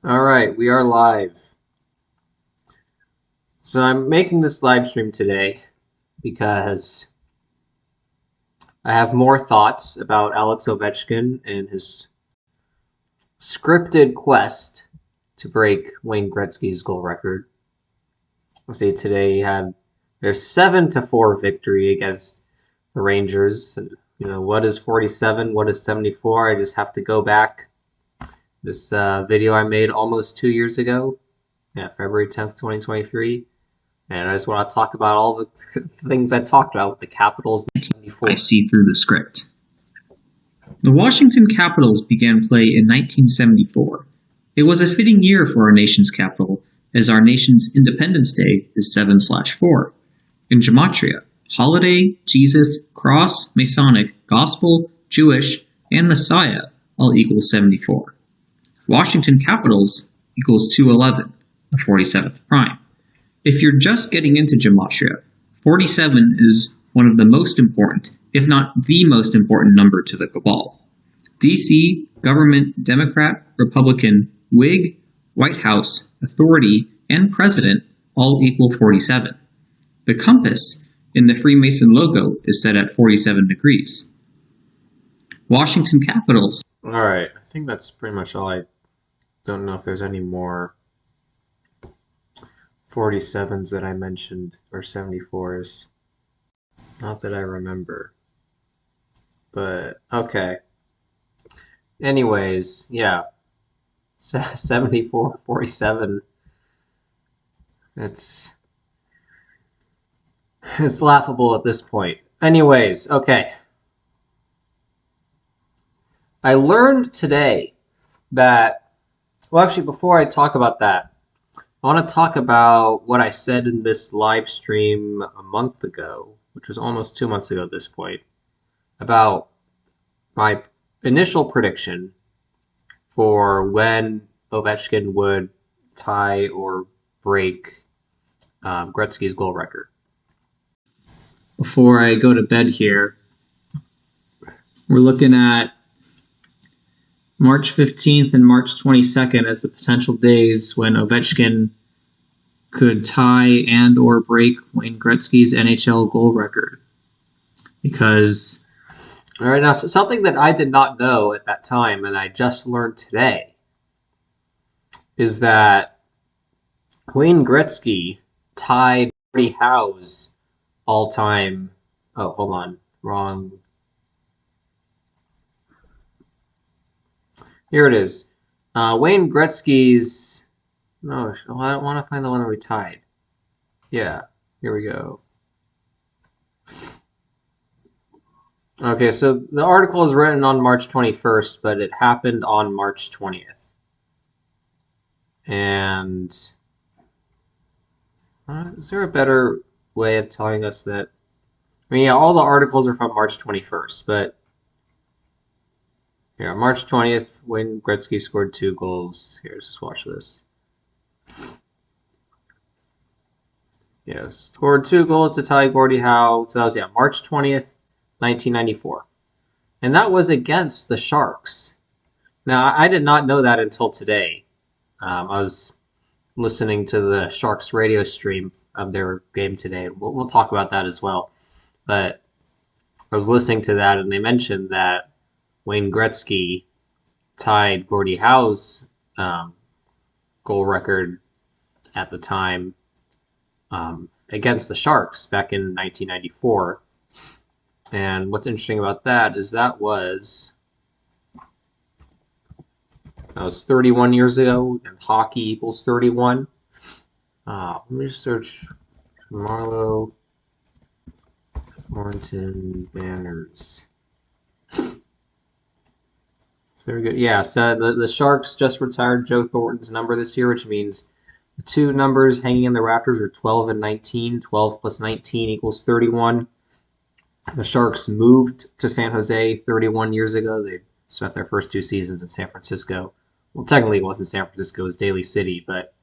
All right, we are live. So I'm making this live stream today because I have more thoughts about Alex Ovechkin and his scripted quest to break Wayne Gretzky's goal record. I'll say today he had their 7-4 victory against the Rangers. What is 47? What is 74? I just have to go back. This video I made almost 2 years ago. Yeah, February 10th, 2023. And I just want to talk about all the things I talked about with the Capitals in 1994. I see through the script. The Washington Capitals began play in 1974. It was a fitting year for our nation's capital, as our nation's Independence Day is 7/4. In Gematria, holiday, Jesus, cross, Masonic, gospel, Jewish, and Messiah all equal 74. Washington Capitals equals 211, the 47th prime. If you're just getting into Gematria, 47 is one of the most important, if not the most important number to the cabal. DC, government, Democrat, Republican, Whig, White House, authority, and president all equal 47. The compass in the Freemason logo is set at 47 degrees. Washington Capitals. All right, I think that's pretty much all. I don't know if there's any more 47s that I mentioned, or 74s. Not that I remember. But, okay. Anyways, yeah. 74, 47. It's laughable at this point. Anyways, okay. I learned today that, well, actually, before I talk about that, I want to talk about what I said in this live stream a month ago, which was almost 2 months ago at this point, about my initial prediction for when Ovechkin would tie or break Gretzky's goal record. Before I go to bed here, we're looking at March 15th and March 22nd as the potential days when Ovechkin could tie and or break Wayne Gretzky's NHL goal record. Because, all right, now something that I did not know at that time and I just learned today is that Wayne Gretzky tied Gordie Howe's all-time, oh, hold on, wrong. Here it is. Wayne Gretzky's, no, I don't want to find the one that we tied. Yeah, here we go. Okay, so the article is written on March 21st, but it happened on March 20th. And is there a better way of telling us that? I mean, yeah, all the articles are from March 21st, but yeah, March 20th, Wayne Gretzky scored 2 goals. Here, let's just watch this. Yeah, scored 2 goals to tie Gordie Howe. So that was, yeah, March 20th, 1994. And that was against the Sharks. Now, I did not know that until today. I was listening to the Sharks radio stream of their game today. We'll talk about that as well. But I was listening to that, and they mentioned that Wayne Gretzky tied Gordie Howe's goal record at the time against the Sharks back in 1994. And what's interesting about that is that was 31 years ago, and hockey equals 31. Let me just search Marlowe Thornton banners. Very good. Yeah, so the Sharks just retired Joe Thornton's number this year, which means the 2 numbers hanging in the rafters are 12 and 19. 12 plus 19 equals 31. The Sharks moved to San Jose 31 years ago. They spent their first 2 seasons in San Francisco. Well, technically it wasn't San Francisco, it was Daly City, but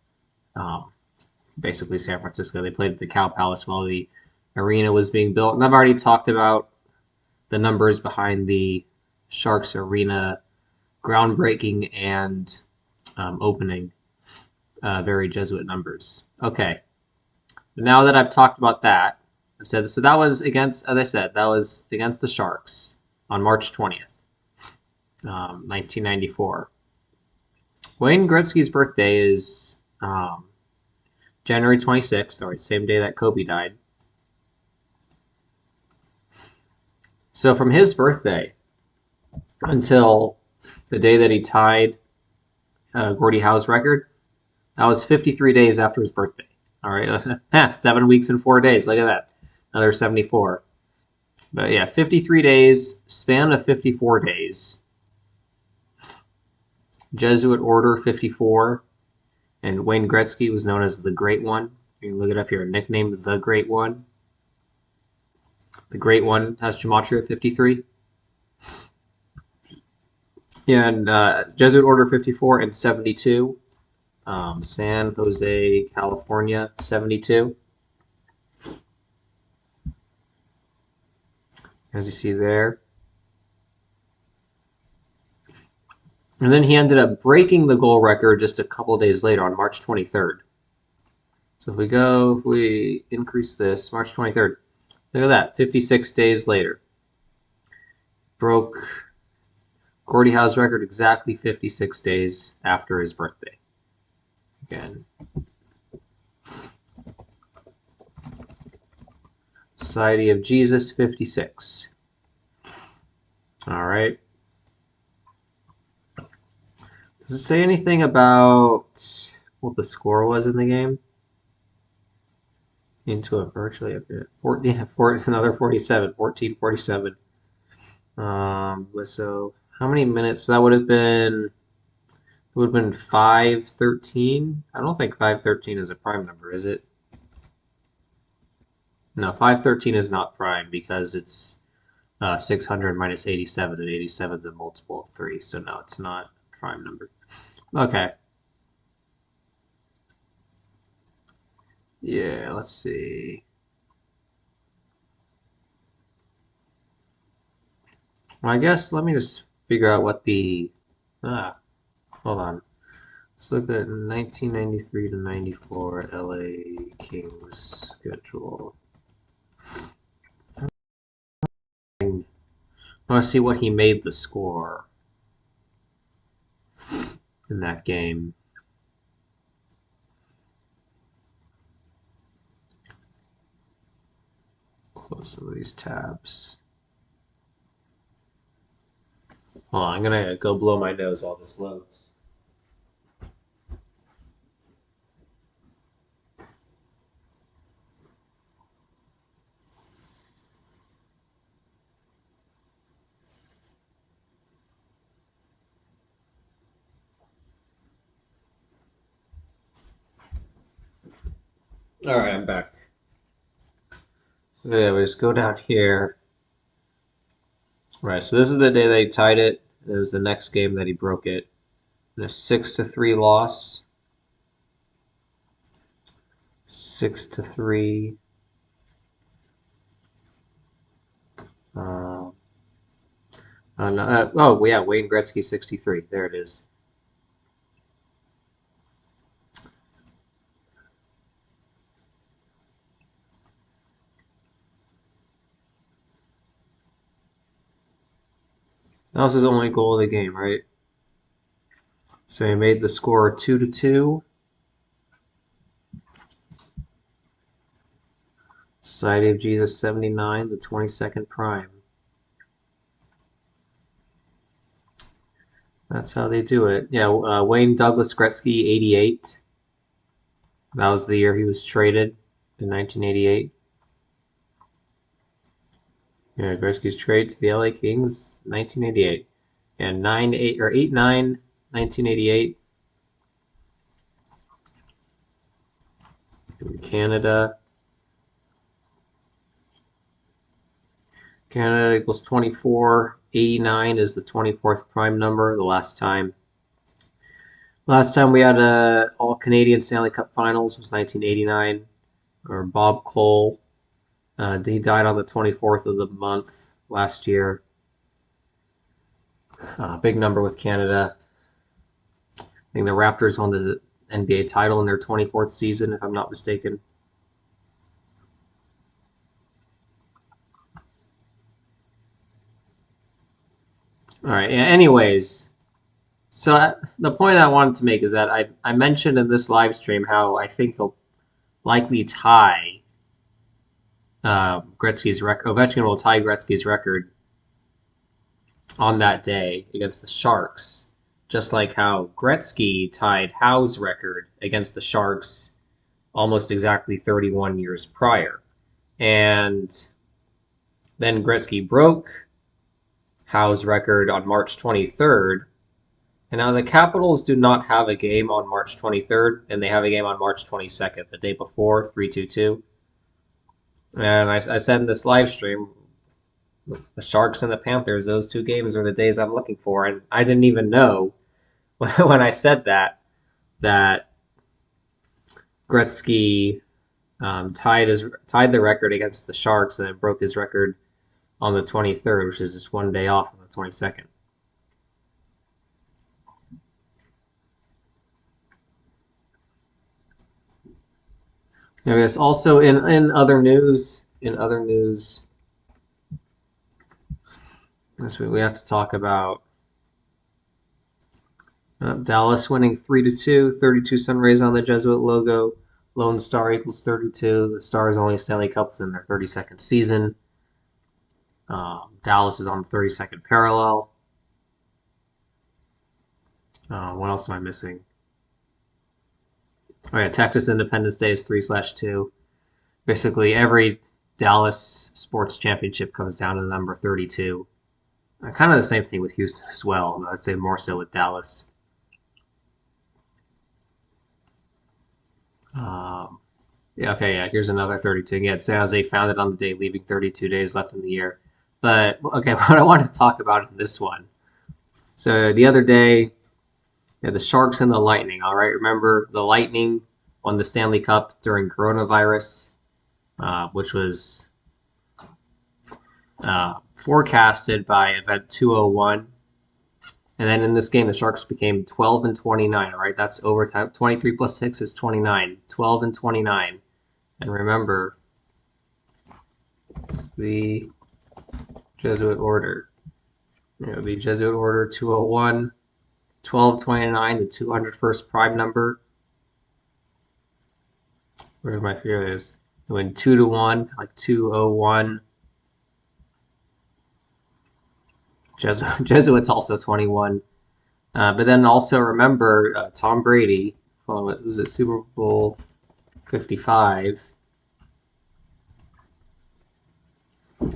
basically San Francisco. They played at the Cow Palace while the arena was being built. And I've already talked about the numbers behind the Sharks arena groundbreaking and opening. Very Jesuit numbers. Okay. Now that I've talked about that, I said so that was against, as I said, that was against the Sharks on March 20th, 1994. Wayne Gretzky's birthday is January 26th, or same day that Kobe died. So from his birthday until the day that he tied Gordie Howe's record, that was 53 days after his birthday. All right, 7 weeks and 4 days. Look at that, another 74. But yeah, 53 days, span of 54 days. Jesuit Order 54, and Wayne Gretzky was known as the Great One. You can look it up here, nicknamed the Great One. The Great One has gematria 53. Yeah, and Jesuit Order 54 and 72. San Jose, California, 72. As you see there. And then he ended up breaking the goal record just a couple days later on March 23rd. So if we increase this, March 23rd, look at that, 56 days later. Broke Gordie Howe's record exactly 56 days after his birthday. Again. Society of Jesus, 56. All right. Does it say anything about what the score was in the game? Into a virtually another 47, 14-47. So how many minutes? So that would have been 513. I don't think 513 is a prime number, is it? No, 513 is not prime because it's 600 minus 87, and 87 is a multiple of 3. So no, it's not a prime number. Okay. Yeah, let's see. Well, I guess let me just figure out what the hold on. Let's look at 1993 to 94 LA Kings schedule. I want to see what he made the score in that game. Close some of these tabs. Hold on, I'm gonna go blow my nose while this loads. All right, I'm back. So yeah, we just go down here. Right, so this is the day they tied it. It was the next game that he broke it. And a 6-3 loss. 6-3. Uh, oh, yeah, Wayne Gretzky 63. There it is. That was his only goal of the game, right? So he made the score 2-2. Society of Jesus 79, the 22nd prime. That's how they do it. Yeah, Wayne Douglas Gretzky 88. That was the year he was traded in 1988. Yeah, Gretzky's trade to the LA Kings 1988. And 9-8 or 8-9 1988. In Canada. Canada equals 24. 89 is the 24th prime number. The last time we had a all Canadian Stanley Cup Finals was 1989. Or Bob Cole. He died on the 24th of the month last year. Big number with Canada. I think the Raptors won the NBA title in their 24th season, if I'm not mistaken. All right. Yeah, anyways, so the point I wanted to make is that I mentioned in this live stream how I think he'll likely tie Gretzky's record. Ovechkin will tie Gretzky's record on that day against the Sharks, just like how Gretzky tied Howe's record against the Sharks almost exactly 31 years prior. And then Gretzky broke Howe's record on March 23rd. And now the Capitals do not have a game on March 23rd, and they have a game on March 22nd, the day before, 3-2-2. And I said in this live stream, the Sharks and the Panthers, those two games are the days I'm looking for. And I didn't even know when I said that Gretzky tied the record against the Sharks and then broke his record on the 23rd, which is just one day off on the 22nd. I guess also in other news, we have to talk about Dallas winning 3-2, 32 sun rays on the Jesuit logo. Lone Star equals 32. The Stars only Stanley Cups in their 32nd season. Dallas is on the 32nd parallel. What else am I missing? All right, Texas Independence Day is 3/2. Basically, every Dallas sports championship comes down to the number 32. Kind of the same thing with Houston as well. I'd say more so with Dallas. Yeah, okay, yeah, here's another 32. Again, San Jose founded on the day, leaving 32 days left in the year. But, okay, what I want to talk about in this one. So the other day, yeah, the Sharks and the Lightning, all right? Remember, the Lightning won the Stanley Cup during coronavirus, which was forecasted by Event 201. And then in this game, the Sharks became 12-29, all right? That's overtime. 23 plus 6 is 29. 12-29. And remember, the Jesuit order. The Jesuit order 201, 1229, the 201st prime number. Where's my fear is? They went 2-1, like 201. Jesuits also 21. But then also remember Tom Brady, well, it was at Super Bowl 55.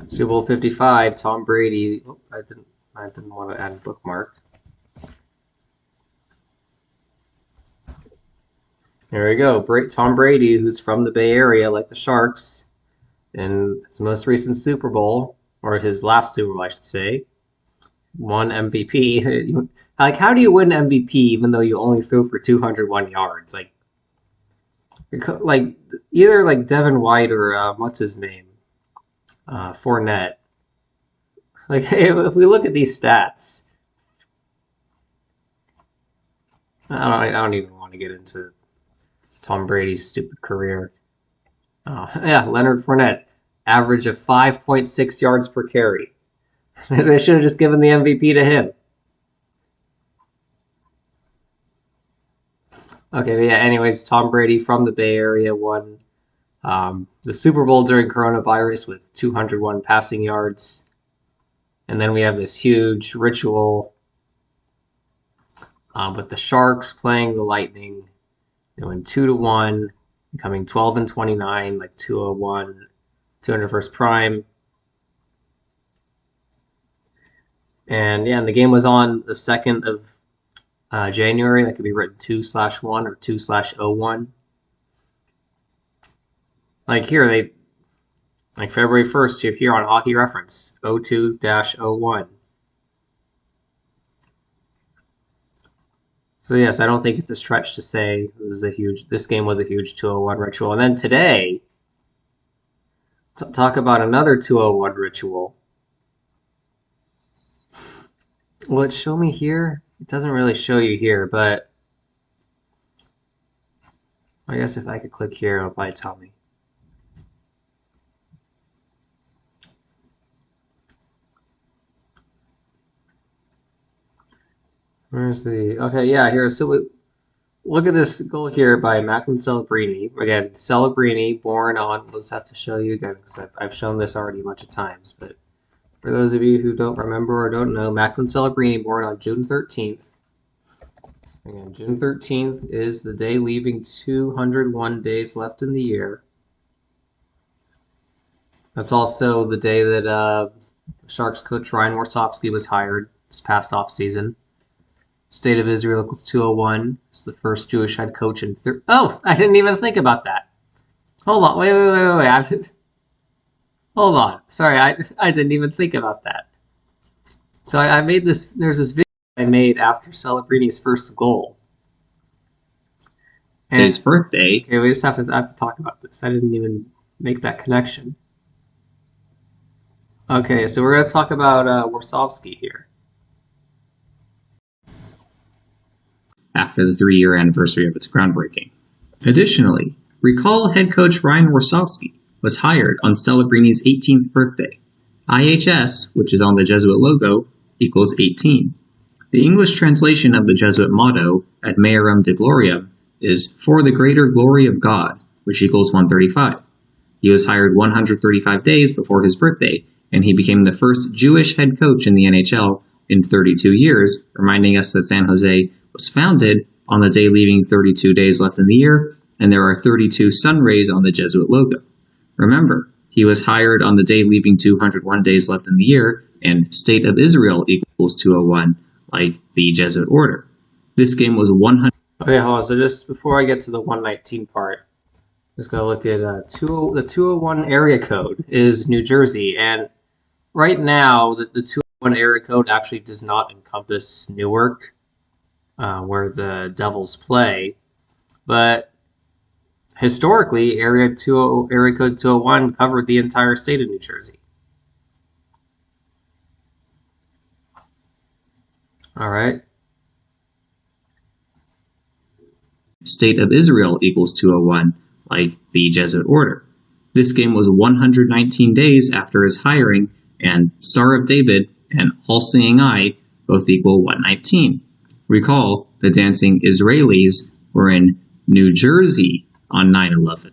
Super Bowl 55, Tom Brady. Oh, I didn't want to add a bookmark. There we go. Tom Brady, who's from the Bay Area, like the Sharks, in his most recent Super Bowl, or his last Super Bowl, I should say, won MVP. Like, how do you win MVP even though you only threw for 201 yards? Like either like Devin White or what's his name, Fournette. Like, if we look at these stats, I don't even want to get into Tom Brady's stupid career. Yeah, Leonard Fournette, average of 5.6 yards per carry. They should have just given the MVP to him. Okay, but yeah, anyways, Tom Brady from the Bay Area won the Super Bowl during coronavirus with 201 passing yards. And then we have this huge ritual with the Sharks playing the Lightning. They went 2-1, becoming 12-29, like 201, 201st prime. And yeah, and the game was on the 2nd of January. That could be written 2/1 or 2/01. Like here, like February 1st, you're here on Hockey Reference, 02-01. So yes, I don't think it's a stretch to say this game was a huge 201 ritual. And then today, talk about another 201 ritual. Will it show me here? It doesn't really show you here, but I guess if I could click here, it'll probably tell me. Where's the... Okay, yeah, here. So look at this goal here by Macklin Celebrini. Again, Celebrini, born on... Let's have to show you again, because I've shown this already a bunch of times. But for those of you who don't remember or don't know, Macklin Celebrini, born on June 13th. Again, June 13th is the day leaving 201 days left in the year. That's also the day that Sharks coach Ryan Warsofsky was hired this past offseason. State of Israel equals 201. It's the first Jewish head coach in... Oh, I didn't even think about that. Hold on. Wait. Hold on. Sorry, I didn't even think about that. So I made this... There's this video I made after Celebrini's first goal. And his birthday. Okay, we just have to talk about this. I didn't even make that connection. Okay, so we're going to talk about Warsofsky here. After the 3-year anniversary of its groundbreaking. Additionally, recall head coach Ryan Warsofsky was hired on Celebrini's 18th birthday. IHS, which is on the Jesuit logo, equals 18. The English translation of the Jesuit motto, Ad Maiorem de Gloriam, is For the Greater Glory of God, which equals 135. He was hired 135 days before his birthday, and he became the first Jewish head coach in the NHL in 32 years, reminding us that San Jose was founded on the day leaving 32 days left in the year, and there are 32 sun rays on the Jesuit logo. Remember, he was hired on the day leaving 201 days left in the year, and State of Israel equals 201, like the Jesuit order. This game was 100... Okay, hold on. So just before I get to the 119 part, I'm just going to look at the 201 area code is New Jersey, and right now the 201 area code actually does not encompass Newark, where the Devils play, but historically, area code 201 covered the entire state of New Jersey. All right. State of Israel equals 201, like the Jesuit order. This game was 119 days after his hiring, and Star of David and All Seeing Eye both equal 119. Recall, the dancing Israelis were in New Jersey on 9/11.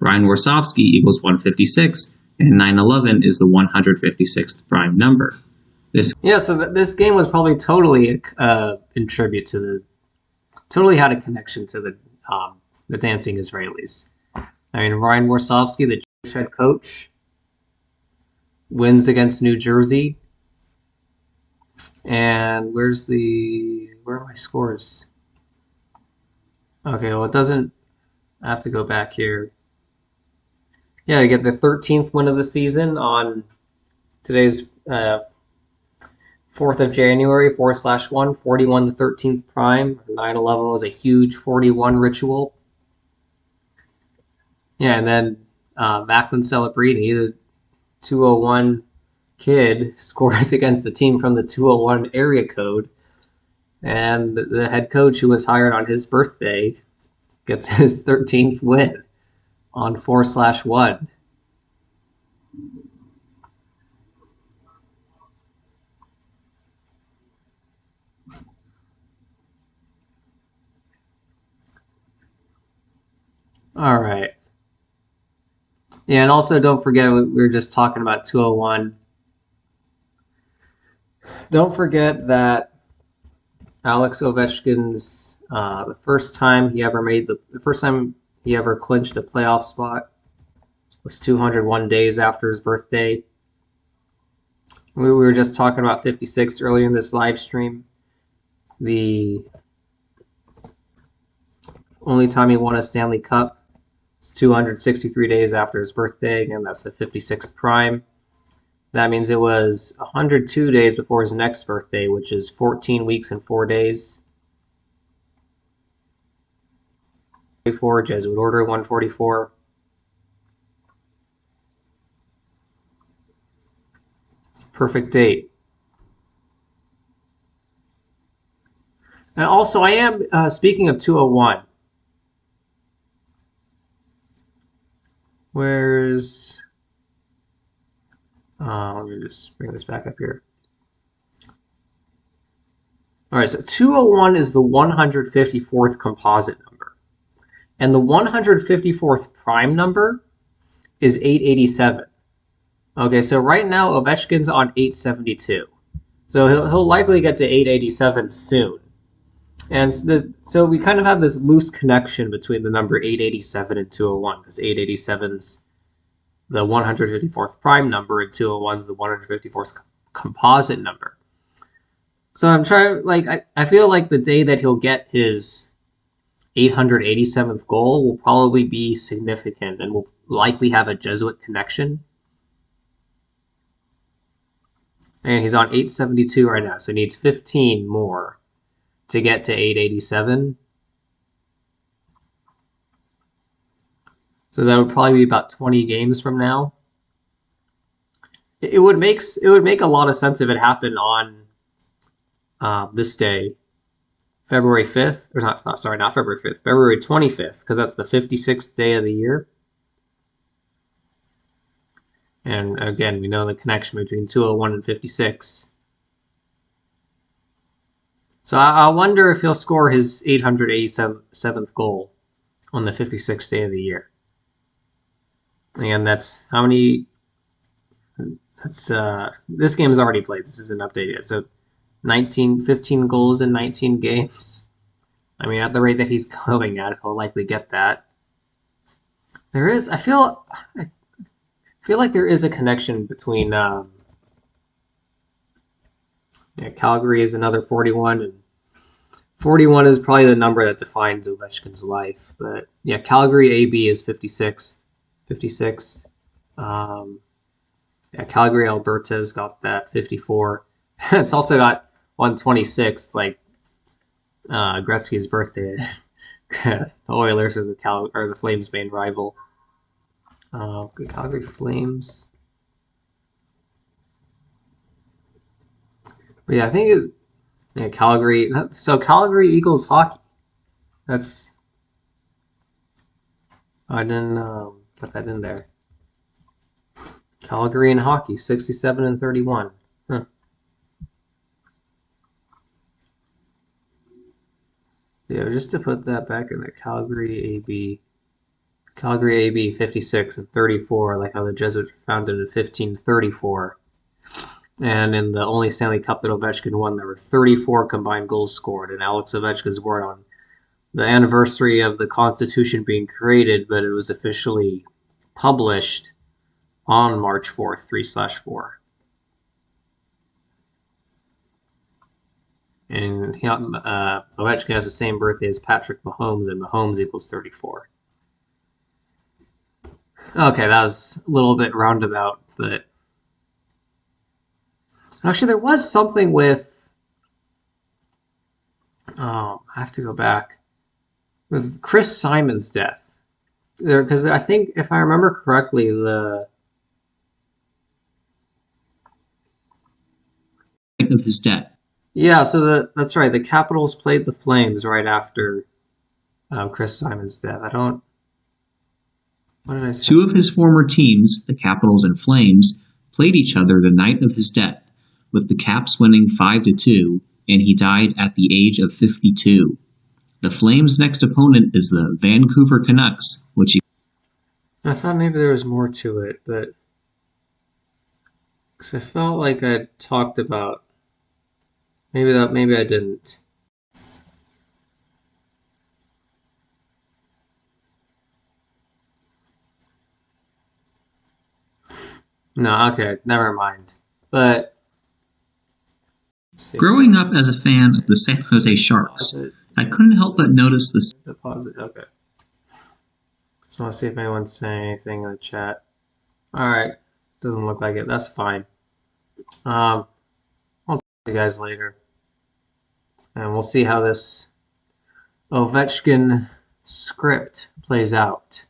Ryan Warsofsky equals 156, and 9/11 is the 156th prime number. So this game was probably totally in tribute to the... Totally had a connection to the dancing Israelis. I mean, Ryan Warsofsky, the Jewish head coach, wins against New Jersey. And where are my scores? Okay, well, it doesn't... I have to go back here. Yeah, I get the 13th win of the season on today's 4th of January, 4/1, 41 to 13th prime. 9/11 was a huge 41 ritual. Yeah, and then Macklin Celebrini, the 201 kid, scores against the team from the 201 area code. And the head coach who was hired on his birthday gets his 13th win on 4/1. All right. Yeah, and also don't forget, we were just talking about 201. Don't forget that Alex Ovechkin's the first time he ever clinched a playoff spot was 201 days after his birthday. We were just talking about 56 earlier in this live stream. The only time he won a Stanley Cup was 263 days after his birthday. Again, that's the 56th prime. That means it was 102 days before his next birthday, which is 14 weeks and 4 days. 44, Jesuit Order 144. It's the perfect date. And also, I am, speaking of 201, Where's... let me just bring this back up here. All right, so 201 is the 154th composite number. And the 154th prime number is 887. Okay, so right now Ovechkin's on 872. So he'll likely get to 887 soon. And so we kind of have this loose connection between the number 887 and 201, because 887's the 154th prime number and 201's the 154th composite number. So I'm trying, like, I feel like the day that he'll get his 887th goal will probably be significant and will likely have a Jesuit connection. And he's on 872 right now, so he needs 15 more to get to 887. So that would probably be about 20 games from now. It would make a lot of sense if it happened on this day, February 5th, or not February 5th, February 25th, because that's the 56th day of the year. And again, we know the connection between 201 and 56. So I wonder if he'll score his 887th goal on the 56th day of the year. And that's how many... That's this game is already played. This isn't updated yet. So 15 goals in 19 games. I mean, at the rate that he's going at, he'll likely get that. I feel like there is a connection between Calgary is another 41, and 41 is probably the number that defines Ovechkin's life. But yeah, Calgary AB is 56. Calgary Alberta's got that 54. It's also got 126, like Gretzky's birthday. The Oilers are the Flames' main rival. Calgary Flames. But yeah, I think Calgary. So Calgary Eagles hockey. I didn't put that in there. Calgary in hockey, 67 and 31. Huh. Yeah, just to put that back in there, Calgary AB 56 and 34, like how the Jesuits were founded in 1534. And in the only Stanley Cup that Ovechkin won, there were 34 combined goals scored, and Alex Ovechkin scored on the anniversary of the Constitution being created, but it was officially published on March 4th, 3/4. And Ovechkin has the same birthday as Patrick Mahomes, and Mahomes equals 34. Okay, that was a little bit roundabout, but actually there was something with, I have to go back, with Chris Simon's death. Because I think, if I remember correctly, of his death. Yeah, so that's right. The Capitals played the Flames right after Chris Simon's death. What did I say? Two of his former teams, the Capitals and Flames, played each other the night of his death, with the Caps winning 5-2, and he died at the age of 52. The Flames' next opponent is the Vancouver Canucks, I thought maybe there was more to it, but because I felt like I talked about maybe I didn't. No, okay, never mind. But Growing up as a fan of the San Jose Sharks, I couldn't help but notice the deposit. Okay. Just want to see if anyone's saying anything in the chat. All right, doesn't look like it. That's fine. I'll talk to you guys later, and we'll see how this Ovechkin script plays out.